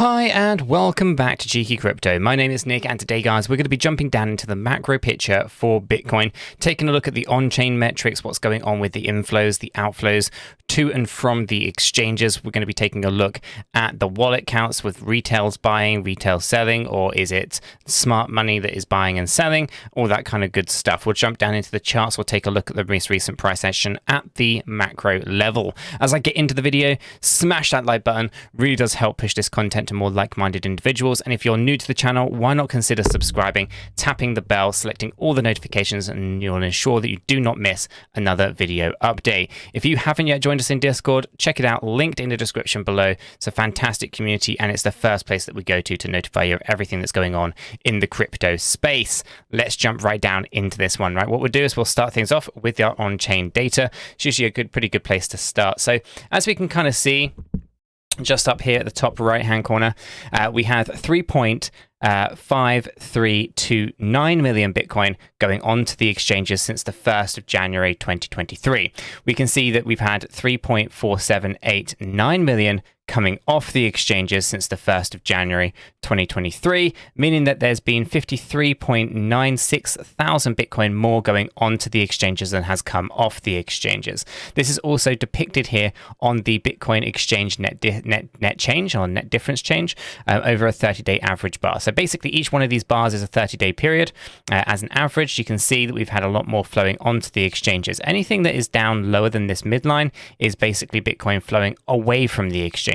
Hi and welcome back to Cheeky Crypto. My name is Nick and today guys we're going to be jumping down into the macro picture for Bitcoin, taking a look at the on-chain metrics, what's going on with the inflows, the outflows to and from the exchanges. We're going to be taking a look at the wallet counts with retails buying, retail selling, or is it smart money that is buying and selling, all that kind of good stuff. We'll jump down into the charts, we'll take a look at the most recent price action at the macro level. As I get into the video, smash that like button, really does help push this content to more like-minded individuals. And if you're new to the channel, why not consider subscribing, tapping the bell, selecting all the notifications, and you'll ensure that you do not miss another video update. If you haven't yet joined us in Discord, check it out, linked in the description below. It's a fantastic community and it's the first place that we go to notify you of everything that's going on in the crypto space. Let's jump right down into this one, right? What we'll do is we'll start things off with our on-chain data. It's usually a pretty good place to start. So as we can kind of see, just up here at the top right hand corner, we have 3.5329 million Bitcoin going onto the exchanges since the 1st of January 2023. We can see that we've had 3.4789 million coming off the exchanges since the 1st of January 2023, meaning that there's been 53.96 thousand Bitcoin more going onto the exchanges than has come off the exchanges. This is also depicted here on the Bitcoin exchange net change or net difference change over a 30-day average bar. So basically each one of these bars is a 30-day period. As an average, you can see that we've had a lot more flowing onto the exchanges. Anything that is down lower than this midline is basically Bitcoin flowing away from the exchanges.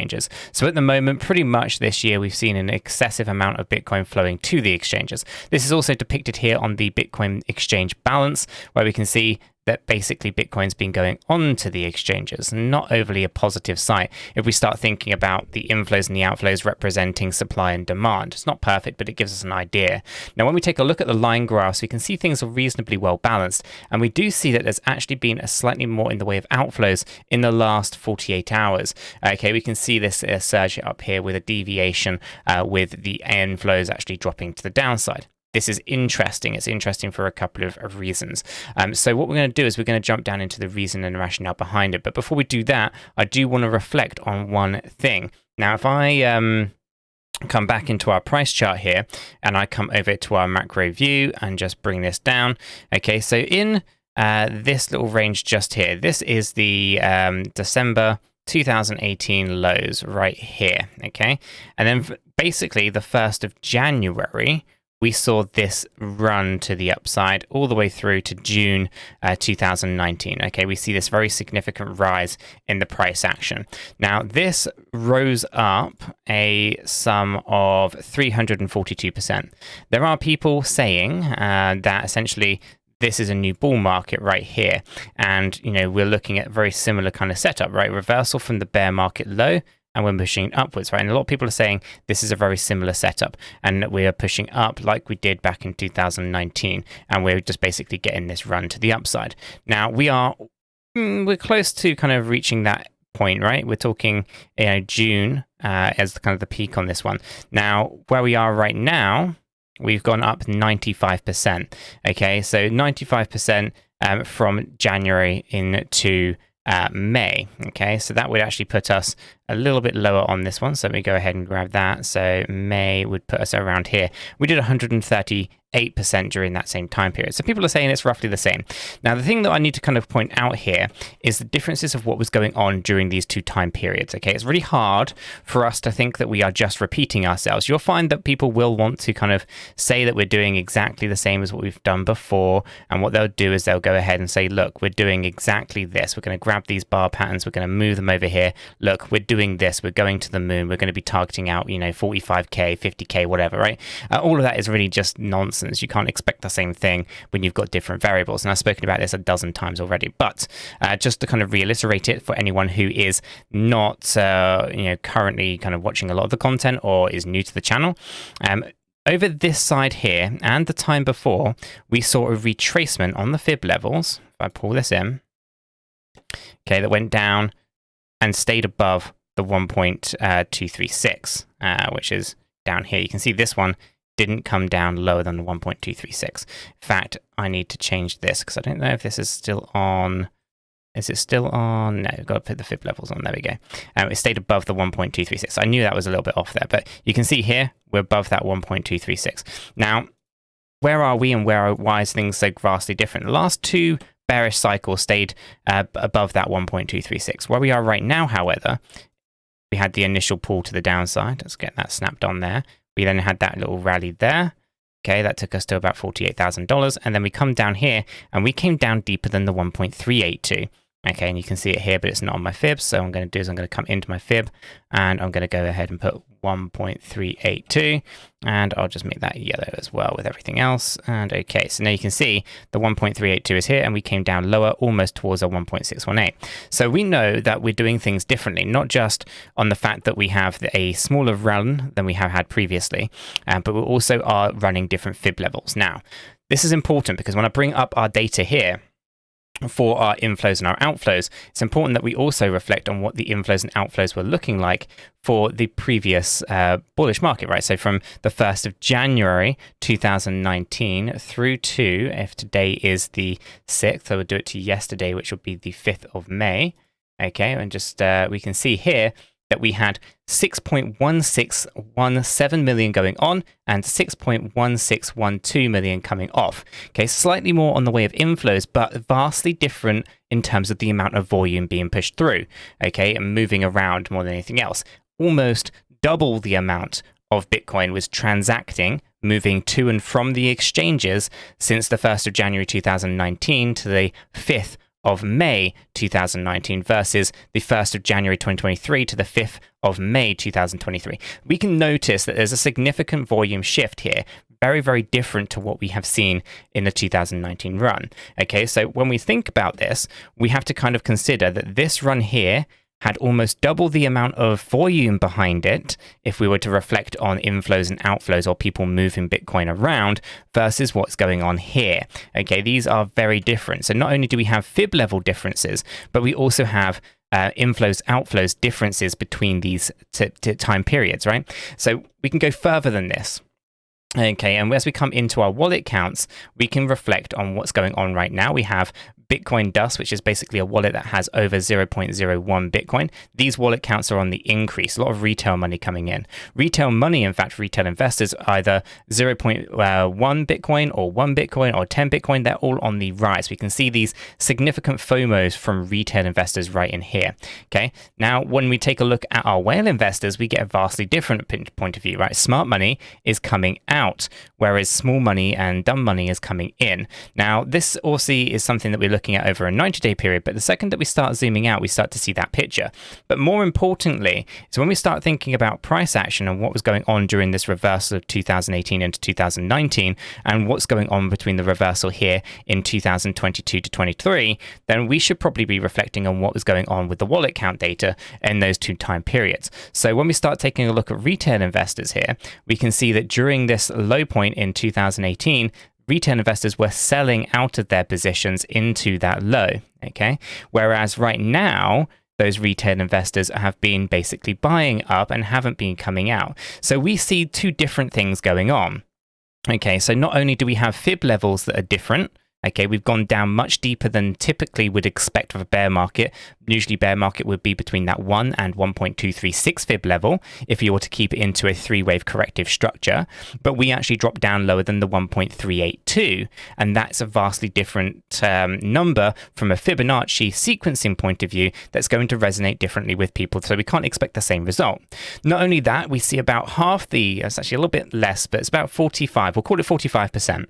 So at the moment, pretty much this year, we've seen an excessive amount of Bitcoin flowing to the exchanges. This is also depicted here on the Bitcoin exchange balance, where we can see that basically Bitcoin's been going on to the exchanges. Not overly a positive sight if we start thinking about the inflows and the outflows representing supply and demand. It's not perfect, but it gives us an idea. Now, when we take a look at the line graphs, we can see things are reasonably well balanced. And we do see that there's actually been a slightly more in the way of outflows in the last 48 hours. Okay, we can see this surge up here with a deviation with the inflows actually dropping to the downside. This is interesting. It's interesting for a couple of reasons. So what we're going to do is we're going to jump down into the reason and rationale behind it. But before we do that, I do want to reflect on one thing. Now, if I come back into our price chart here and I come over to our macro view and just bring this down. Okay, so in this little range just here, this is the December 2018 lows right here. Okay, and then basically the 1st of January, we saw this run to the upside all the way through to June 2019. Okay, we see this very significant rise in the price action. Now, this rose up a sum of 342%. There are people saying that essentially this is a new bull market right here. And, you know, we're looking at a very similar kind of setup, right? Reversal from the bear market low, and we're pushing upwards, right? And a lot of people are saying this is a very similar setup and that we are pushing up like we did back in 2019. And we're just basically getting this run to the upside. Now we're close to kind of reaching that point, right? We're talking, you know, June as kind of the peak on this one. Now, where we are right now, we've gone up 95%. Okay, so 95% from January into May. Okay, so that would actually put us a little bit lower on this one. So let me go ahead and grab that. So May would put us around here. We did 138% during that same time period. So people are saying it's roughly the same. Now, the thing that I need to kind of point out here is the differences of what was going on during these two time periods. Okay, it's really hard for us to think that we are just repeating ourselves. You'll find that people will want to kind of say that we're doing exactly the same as what we've done before. And what they'll do is they'll go ahead and say, look, we're doing exactly this. We're going to grab these bar patterns. We're going to move them over here. Look, we're doing this. We're going to the moon. We're going to be targeting out, you know, 45K, 50K, whatever, right? All of that is really just nonsense. You can't expect the same thing when you've got different variables. And I've spoken about this a dozen times already, but just to kind of reiterate it for anyone who is not, you know, currently kind of watching a lot of the content or is new to the channel, over this side here and the time before, we saw a retracement on the fib levels. If I pull this in, okay, that went down and stayed above the 1.236, which is down here. You can see this one didn't come down lower than the 1.236. In fact, I need to change this because I don't know if this is still on Is it still on? No, we've got to put the fib levels on. There we go. It stayed above the 1.236. I knew that was a little bit off there, but you can see here, we're above that 1.236. Now, where are we and why is things so vastly different? The last two bearish cycles stayed above that 1.236. Where we are right now, however, we had the initial pull to the downside. Let's get that snapped on there. We then had that little rally there. Okay, that took us to about $48,000. And then we come down here and we came down deeper than the 1.382. Okay, and you can see it here, but it's not on my fib. So what I'm going to do is I'm going to come into my fib and I'm going to go ahead and put 1.382, and I'll just make that yellow as well with everything else. And okay, so now you can see the 1.382 is here and we came down lower almost towards a 1.618. So we know that we're doing things differently, not just on the fact that we have a smaller run than we have had previously, but we also are running different fib levels. Now, this is important because when I bring up our data here, for our inflows and our outflows, it's important that we also reflect on what the inflows and outflows were looking like for the previous bullish market, right? So from the 1st of January 2019 through to, if today is the 6th, I would do it to yesterday, which would be the 5th of May. Okay, and just we can see here that we had 6.1617 million going on and 6.1612 million coming off. Okay, slightly more on the way of inflows, but vastly different in terms of the amount of volume being pushed through. Okay, and moving around more than anything else. Almost double the amount of Bitcoin was transacting, moving to and from the exchanges since the 1st of January 2019 to the 5th of May 2019 versus the 1st of January 2023 to the 5th of May 2023. We can notice that there's a significant volume shift here, very, very different to what we have seen in the 2019 run. Okay, so when we think about this, we have to kind of consider that this run here had almost double the amount of volume behind it if we were to reflect on inflows and outflows or people moving Bitcoin around versus what's going on here. Okay, these are very different. So not only do we have fib level differences, but we also have inflows, outflows differences between these time periods, right? So we can go further than this. Okay, and as we come into our wallet counts, we can reflect on what's going on right now. We have Bitcoin Dust, which is basically a wallet that has over 0.01 Bitcoin. These wallet counts are on the increase, a lot of retail money coming in. Retail money, in fact, retail investors, either 0.1 Bitcoin or 1 Bitcoin or 10 Bitcoin, they're all on the rise. We can see these significant FOMOs from retail investors right in here. Okay, now when we take a look at our whale investors, we get a vastly different point of view, right? Smart money is coming out, whereas small money and dumb money is coming in. Now, this also is something that we're looking at over a 90-day period, but the second that we start zooming out, we start to see that picture. But more importantly, is when we start thinking about price action and what was going on during this reversal of 2018 into 2019, and what's going on between the reversal here in 2022 to 23, then we should probably be reflecting on what was going on with the wallet count data in those two time periods. So when we start taking a look at retail investors here, we can see that during this low point in 2018, retail investors were selling out of their positions into that low, okay? Whereas right now, those retail investors have been basically buying up and haven't been coming out. So we see two different things going on. Okay, so not only do we have fib levels that are different, okay, we've gone down much deeper than typically would expect of a bear market. Usually bear market would be between that 1 and 1.236 fib level if you were to keep it into a three-wave corrective structure. But we actually dropped down lower than the 1.382. And that's a vastly different number from a Fibonacci sequencing point of view that's going to resonate differently with people. So we can't expect the same result. Not only that, we see about half the, it's actually a little bit less, but it's about 45, we'll call it 45%.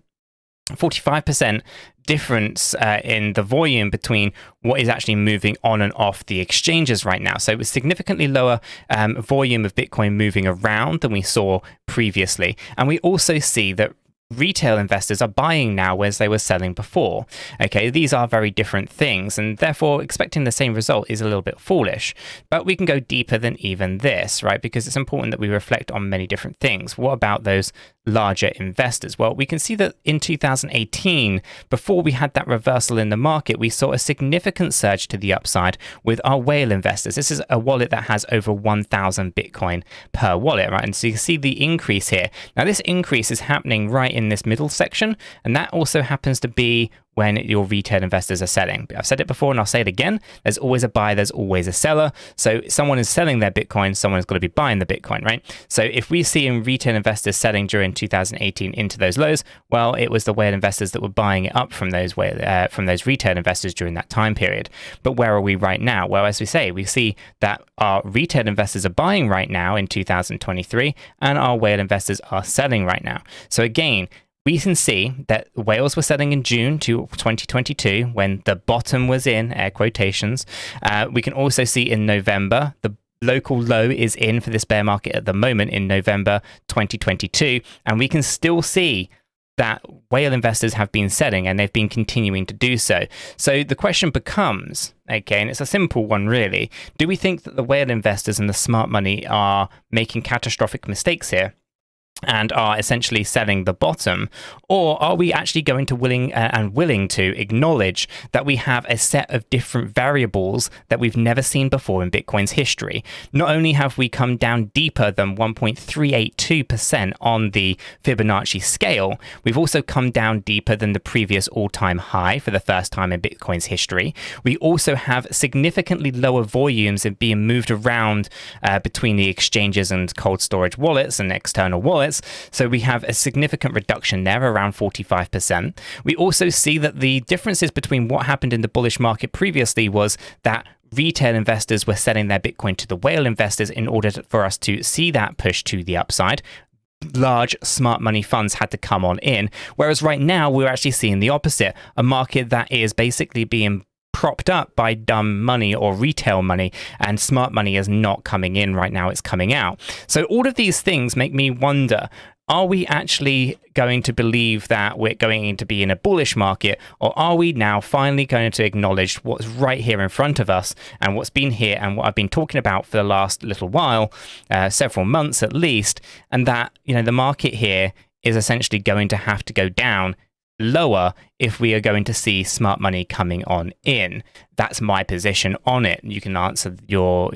45% difference in the volume between what is actually moving on and off the exchanges right now. So it was significantly lower volume of Bitcoin moving around than we saw previously. And we also see that retail investors are buying now whereas they were selling before. Okay, these are very different things, and therefore expecting the same result is a little bit foolish. But we can go deeper than even this, right? Because it's important that we reflect on many different things. What about those larger investors? Well, we can see that in 2018, before we had that reversal in the market, we saw a significant surge to the upside with our whale investors. This is a wallet that has over 1,000 Bitcoin per wallet, right? And so you can see the increase here. Now, this increase is happening right in this middle section, and that also happens to be when your retail investors are selling. I've said it before and I'll say it again. There's always a buyer, there's always a seller. So someone is selling their Bitcoin, someone's got to be buying the Bitcoin, right? So if we see retail investors selling during 2018 into those lows, well, it was the whale investors that were buying it up from those retail investors during that time period. But where are we right now? Well, as we say, we see that our retail investors are buying right now in 2023 and our whale investors are selling right now. So again, we can see that whales were selling in June to 2022 when the bottom was in, air quotations. We can also see in November, the local low is in for this bear market at the moment in November 2022. And we can still see that whale investors have been selling and they've been continuing to do so. So the question becomes, okay, and it's a simple one really, do we think that the whale investors and the smart money are making catastrophic mistakes here and are essentially selling the bottom? Or are we actually going to willing to acknowledge that we have a set of different variables that we've never seen before in Bitcoin's history? Not only have we come down deeper than 1.382% on the Fibonacci scale, we've also come down deeper than the previous all-time high for the first time in Bitcoin's history. We also have significantly lower volumes in being moved around between the exchanges and cold storage wallets and external wallets. So we have a significant reduction there, around 45%. We also see that the differences between what happened in the bullish market previously was that retail investors were selling their Bitcoin to the whale investors in order for us to see that push to the upside. Large smart money funds had to come on in, whereas right now we're actually seeing the opposite, a market that is basically being propped up by dumb money or retail money, and smart money is not coming in right now, it's coming out. So all of these things make me wonder, are we actually going to believe that we're going to be in a bullish market, or are we now finally going to acknowledge what's right here in front of us and what's been here and what I've been talking about for the last little while, several months at least, and that, you know, the market here is essentially going to have to go down lower if we are going to see smart money coming on in? That's my position on it. You can answer your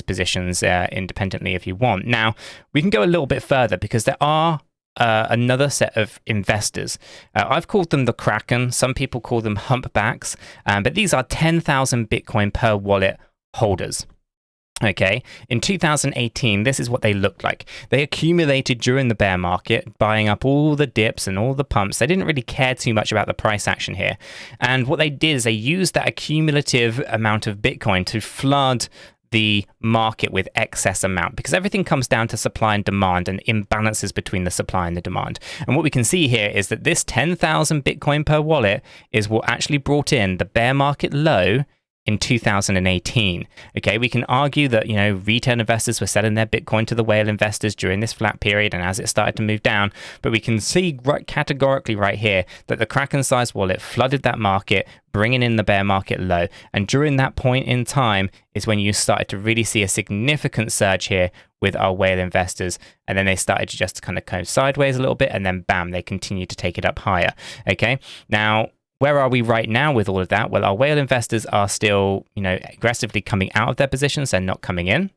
positions independently if you want. Now, we can go a little bit further because there are another set of investors. I've called them the Kraken. Some people call them humpbacks, but these are 10,000 Bitcoin per wallet holders. Okay, in 2018, this is what they looked like. They accumulated during the bear market, buying up all the dips and all the pumps. They didn't really care too much about the price action here. And what they did is they used that accumulative amount of Bitcoin to flood the market with excess amount, because everything comes down to supply and demand and imbalances between the supply and the demand. And what we can see here is that this 10,000 Bitcoin per wallet is what actually brought in the bear market low in 2018. Okay, we can argue that, you know, retail investors were selling their Bitcoin to the whale investors during this flat period and as it started to move down, but we can see categorically right here that the Kraken-sized wallet flooded that market, bringing in the bear market low. And during that point in time is when you started to really see a significant surge here with our whale investors. And then they started to just kind of go sideways a little bit, and then bam, they continued to take it up higher. Okay, now, where are we right now with all of that? Well, our whale investors are still, you know, aggressively coming out of their positions. They're not coming in.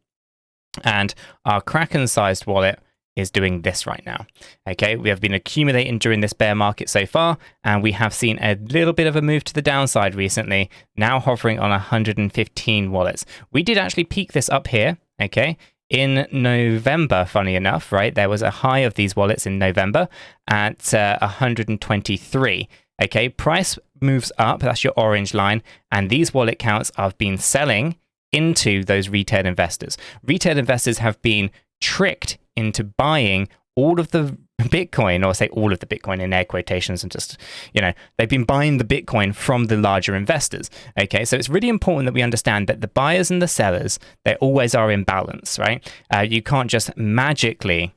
And our Kraken-sized wallet is doing this right now. Okay, we have been accumulating during this bear market so far, and we have seen a little bit of a move to the downside recently, now hovering on 115 wallets. We did actually peak this up here, okay, in November, funny enough, right? There was a high of these wallets in November at 123. Okay, price moves up, that's your orange line, and these wallet counts have been selling into those retail investors. Retail investors have been tricked into buying all of the Bitcoin, or say all of the Bitcoin in air quotations, and just, you know, they've been buying the Bitcoin from the larger investors. Okay, so it's really important that we understand that the buyers and the sellers, they always are in balance, right? You can't just magically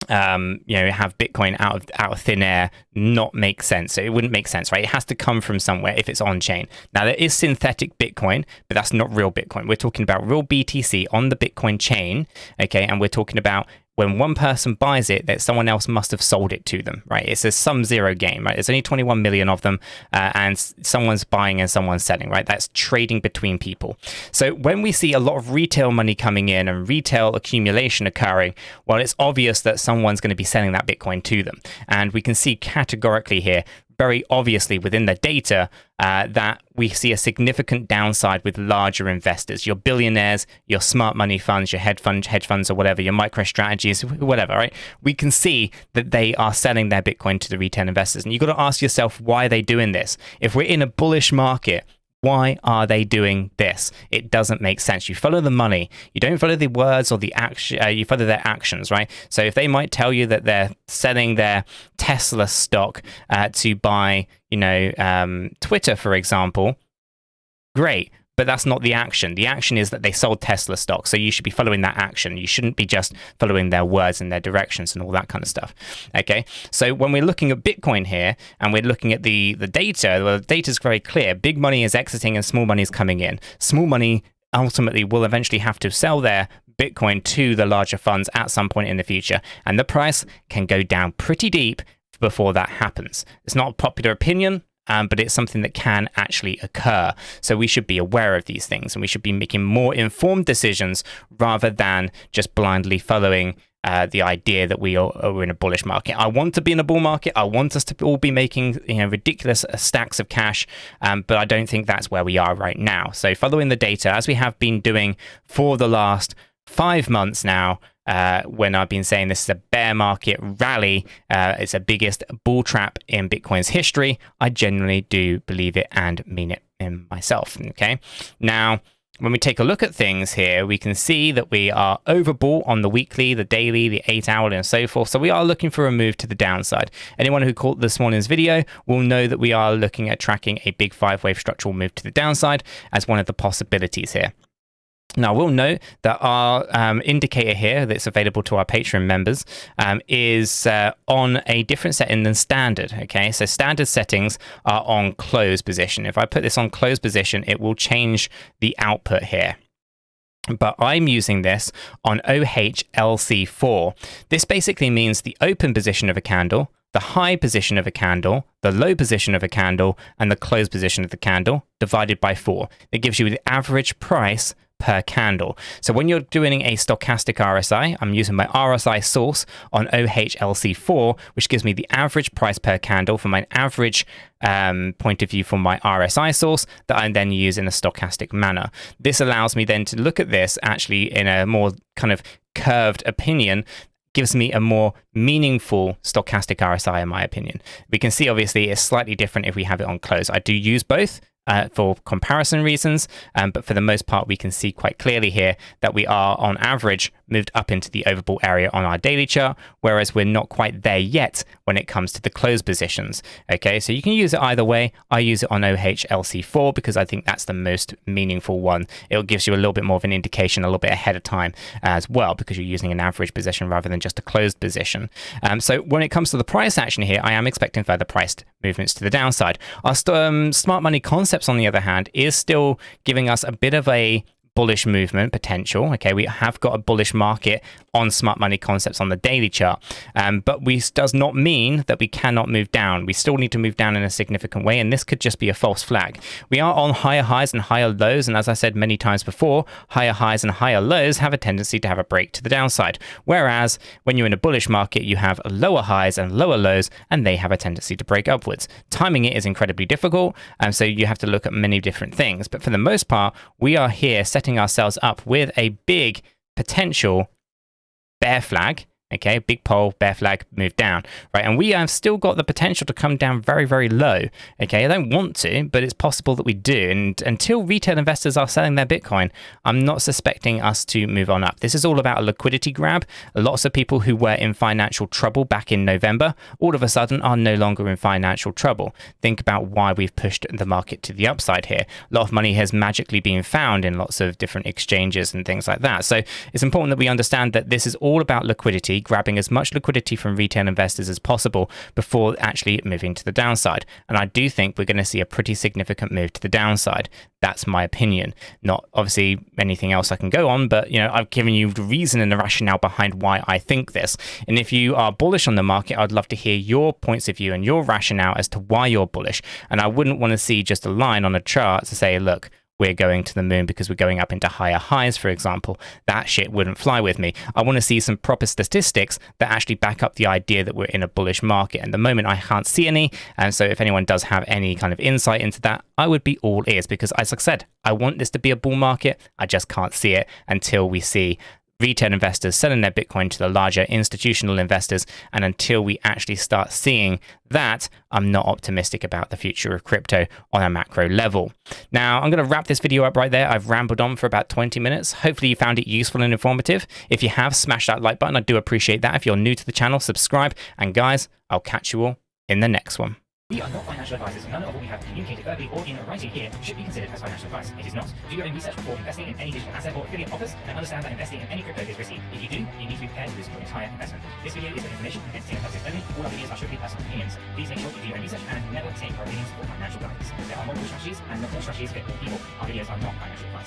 you know, have Bitcoin out of thin air not make sense. So it wouldn't make sense, right? It has to come from somewhere if it's on chain. Now, there is synthetic Bitcoin, but that's not real Bitcoin. We're talking about real BTC on the Bitcoin chain, okay? And we're talking about when one person buys it, that someone else must have sold it to them, right? It's a sum zero game, right? There's only 21 million of them, and someone's buying and someone's selling, right? That's trading between people. So when we see a lot of retail money coming in and retail accumulation occurring, well, it's obvious that someone's going to be selling that Bitcoin to them. And we can see categorically here, very obviously within the data that we see a significant downside with larger investors, your billionaires, your smart money funds, your hedge funds or whatever, your micro strategies, whatever, right? We can see that they are selling their Bitcoin to the retail investors. And you've got to ask yourself, why are they doing this? If we're in a bullish market, why are they doing this? It doesn't make sense. You follow the money. You don't follow the words or the action. You follow their actions, right? So if they might tell you that they're selling their Tesla stock to buy, Twitter, for example, great. But that's not the action. The action is that they sold Tesla stock. So you should be following that action. You shouldn't be just following their words and their directions and all that kind of stuff. Okay. So when we're looking at Bitcoin here and we're looking at the data, well, the data is very clear. Big money is exiting and small money is coming in. Small money ultimately will eventually have to sell their Bitcoin to the larger funds at some point in the future. And the price can go down pretty deep before that happens. It's not a popular opinion, but it's something that can actually occur. So we should be aware of these things and we should be making more informed decisions rather than just blindly following the idea that we are in a bullish market. I want to be in a bull market. I want us to all be making ridiculous stacks of cash, but I don't think that's where we are right now. So following the data, as we have been doing for the last 5 months now, when I've been saying this is a bear market rally, it's the biggest bull trap in Bitcoin's history, I genuinely do believe it and mean it in myself. Okay. Now, when we take a look at things here, we can see that we are overbought on the weekly, the daily, the 8-hourly, and so forth. So we are looking for a move to the downside. Anyone who caught this morning's video will know that we are looking at tracking a big 5-wave structural move to the downside as one of the possibilities here. Now, we'll note that our indicator here that's available to our Patreon members is on a different setting than standard. Okay, so standard settings are on close position. If I put this on close position, it will change the output here. But I'm using this on 𝗕𝗃𝗪𝗔𝗥𝗡. This basically means the open position of a candle, the high position of a candle, the low position of a candle, and the close position of the candle divided by 4. That gives you the average price per candle. So when you're doing a stochastic RSI, I'm using my RSI source on 𝗕𝗃𝗪𝗔𝗡, which gives me the average price per candle from my average point of view from my RSI source that I then use in a stochastic manner. This allows me then to look at this actually in a more kind of curved opinion, gives me a more meaningful stochastic RSI in my opinion. We can see obviously it's slightly different if we have it on close. I do use both for comparison reasons, but for the most part we can see quite clearly here that we are on average moved up into the overbought area on our daily chart, whereas we're not quite there yet when it comes to the close positions. Okay, so you can use it either way. I use it on 𝗕𝗃𝗪𝗔𝗡 because I think that's the most meaningful one. It gives you a little bit more of an indication a little bit ahead of time as well, because you're using an average position rather than just a closed position. So when it comes to the price action here, I am expecting further price movements to the downside. Our smart money concepts, on the other hand, is still giving us a bit of a bullish movement potential. Okay, we have got a bullish market on smart money concepts on the daily chart, but does not mean that we cannot move down. We still need to move down in a significant way, and this could just be a false flag. We are on higher highs and higher lows, and as I said many times before, higher highs and higher lows have a tendency to have a break to the downside, whereas when you're in a bullish market, you have lower highs and lower lows, and they have a tendency to break upwards. Timing it is incredibly difficult, and so you have to look at many different things, but for the most part, we are here setting ourselves up with a big potential bear flag. Okay, big pole, bear flag, move down, right? And we have still got the potential to come down very, very low. Okay, I don't want to, but it's possible that we do. And until retail investors are selling their Bitcoin, I'm not suspecting us to move on up. This is all about a liquidity grab. Lots of people who were in financial trouble back in November, all of a sudden are no longer in financial trouble. Think about why we've pushed the market to the upside here. A lot of money has magically been found in lots of different exchanges and things like that. So it's important that we understand that this is all about liquidity, grabbing as much liquidity from retail investors as possible before actually moving to the downside. And I do think we're going to see a pretty significant move to the downside. That's my opinion. Not obviously anything else I can go on, but I've given you the reason and the rationale behind why I think this. And if you are bullish on the market, I'd love to hear your points of view and your rationale as to why you're bullish. And I wouldn't want to see just a line on a chart to say, look, we're going to the moon because we're going up into higher highs, for example. That shit wouldn't fly with me. I want to see some proper statistics that actually back up the idea that we're in a bullish market. At the moment, I can't see any. And so if anyone does have any kind of insight into that, I would be all ears because, as I said, I want this to be a bull market. I just can't see it until we see retail investors selling their Bitcoin to the larger institutional investors. And until we actually start seeing that, I'm not optimistic about the future of crypto on a macro level. Now, I'm going to wrap this video up right there. I've rambled on for about 20 minutes. Hopefully you found it useful and informative. If you have, smash that like button. I do appreciate that. If you're new to the channel, subscribe. And guys, I'll catch you all in the next one. We are not financial advisors. None of what we have communicated verbally or in writing here should be considered as financial advice. It is not. Do your own research before investing in any digital asset or affiliate offers, and understand that investing in any crypto is risky. If you do, you need to be prepared to lose your entire investment. This video is for information and entertainment purposes only. All our videos are strictly personal opinions. Please make sure you do your own research and never take our opinions for financial guidance. There are multiple strategies, and not all strategies fit all people. Our videos are not financial advice.